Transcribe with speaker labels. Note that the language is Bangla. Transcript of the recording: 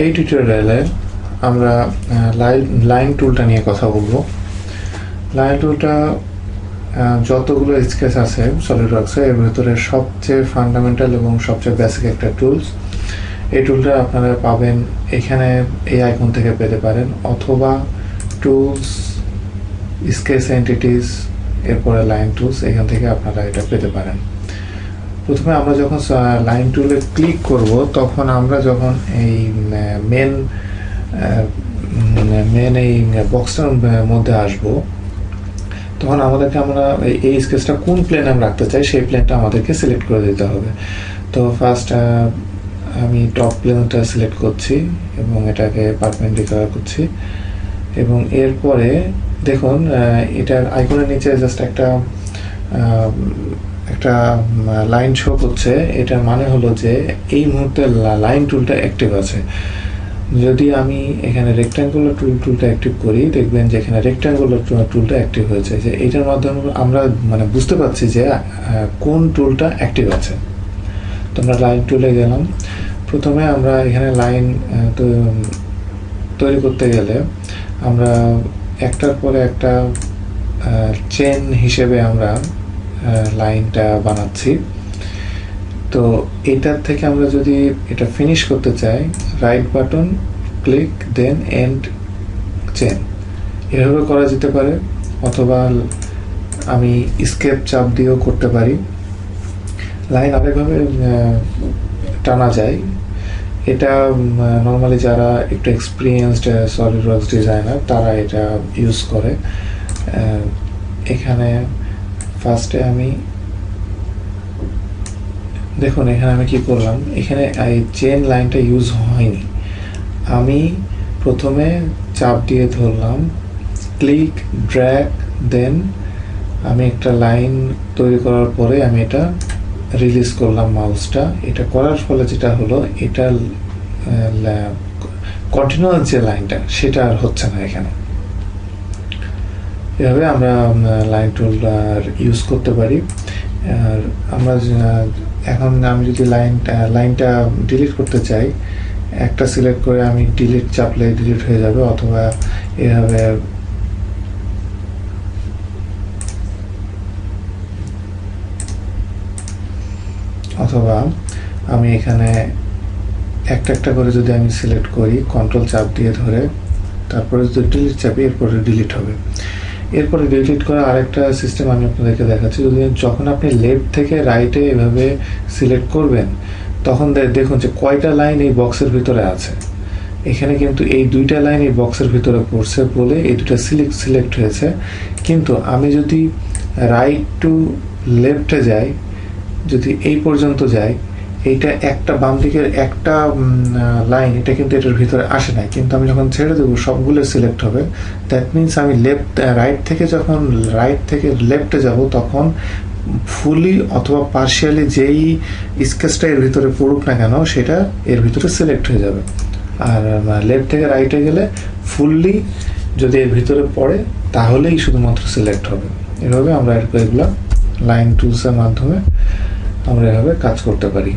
Speaker 1: এই টিউটোরিয়ালে আমরা লাইন টুলটা নিয়ে কথা বলবো। লাইন টুলটা যতগুলো স্কেচ আছে সলিডওয়ার্কসে এর ভিতরে সবচেয়ে ফান্ডামেন্টাল এবং সবচেয়ে বেসিক একটা টুলস। এই টুলটা আপনারা পাবেন এখানে, এই আইকন থেকে পেতে পারেন, অথবা টুলস, স্কেচ এন্টিটিস, এরপরে লাইন টুলস, এখান থেকে আপনারা এটা পেতে পারেন। প্রথমে আমরা যখন লাইন টুলে ক্লিক করব তখন আমরা যখন এই মেন এই বক্সটার মধ্যে আসব তখন আমাদেরকে আমরা এই স্কেচটা কোন প্লেনে আমরা রাখতে চাই সেই প্লেনটা আমাদেরকে সিলেক্ট করে দিতে হবে। তো ফার্স্ট আমি টপ প্লেনটা সিলেক্ট করছি এবং এটাকে পারপেন্ডিকুলার করছি, এবং এরপরে দেখুন এটার আইকনের নিচে জাস্ট একটা লাইন শো করছে। এটার মানে হলো যে এই মুহূর্তে লাইন টুলটা অ্যাক্টিভ আছে। যদি আমি এখানে রেক্ট্যাঙ্গুলার টুলটা অ্যাক্টিভ করি, দেখবেন যে এখানে রেক্ট্যাঙ্গুলার টুলটা অ্যাক্টিভ হয়েছে। যে এটার মাধ্যমে আমরা বুঝতে পারছি যে কোন টুলটা অ্যাক্টিভ আছে। তো আমরা লাইন টুলে গেলাম। প্রথমে আমরা এখানে লাইন তৈরি করতে গেলে আমরা একটার পরে একটা চেন হিসেবে আমরা লাইনটা বানাচ্ছি। তো এটার থেকে আমরা যদি এটা ফিনিশ করতে চাই, right button click then and then, এভাবে করা যেতে পারে, অথবা আমি স্কেপ চাপ দিয়েও করতে পারি। লাইন আরেকভাবে টানা যায়। এটা নর্মালি যারা একটু এক্সপিরিয়েন্সড সলিডওয়ার্কস ডিজাইনার তারা এটা ইউজ করে। এখানে ফার্স্টে আমি দেখুন এখানে আমি কি করলাম, এখানে এই চেন লাইনটা ইউজ হয়নি। আমি প্রথমে চাপ দিয়ে ধরলাম, ক্লিক ড্র্যাগ, দেন আমি একটা লাইন তৈরি করার পরে আমি এটা রিলিজ করলাম মাউসটা। এটা করার ফলে যেটা হলো, এটা কন্টিনিউয়াস যে লাইনটা সেটা আর হচ্ছে না এখানে। এভাবে আমরা লাইন টুল ইউজ করতে পারি। আর আমরা এখন আমি যদি লাইনটা ডিলিট করতে চাই, একটা সিলেক্ট করে আমি ডিলিট চাপলে ডিলিট হয়ে যাবে, অথবা এভাবে আমি এখানে একটা করে যদি আমি সিলেক্ট করি, কন্ট্রোল চাপ দিয়ে ধরে তারপরে যদি ডিলিট চাপি, এরপরে ডিলিট হবে। এরপরে ডিলিট করা আরেকটা সিস্টেম আমি আপনাদেরকে দেখাচ্ছি। যদি যখন আপনি লেফট থেকে রাইটে এভাবে সিলেক্ট করবেন তখন দেখুন যে কয়টা লাইন এই বক্সের ভিতরে আছে। এখানে কিন্তু এই দুইটা লাইন এই বক্সের ভিতরে পড়ছে বলে এই দুটা সিলেক্ট হয়েছে। কিন্তু আমি যদি রাইট টু লেফটে যাই, যদি এই পর্যন্ত যাই, এইটা একটা বাম দিকের একটা লাইন, এটা কিন্তু এটার ভিতরে আসে নাই। কিন্তু আমি যখন ছেড়ে দেবো সবগুলো সিলেক্ট হবে। দ্যাট মিনস আমি রাইট থেকে লেফটে যাব তখন ফুলি অথবা পার্শিয়ালি যেই স্কেচটা এর ভিতরে পড়ুক না কেন সেটা এর ভিতরে সিলেক্ট হয়ে যাবে। আর লেফট থেকে রাইটে গেলে ফুললি যদি এর ভিতরে পড়ে তাহলেই শুধুমাত্র সিলেক্ট হবে। এভাবে আমরা এগুলো লাইন টুলসের মাধ্যমে আমরা এভাবে কাজ করতে পারি।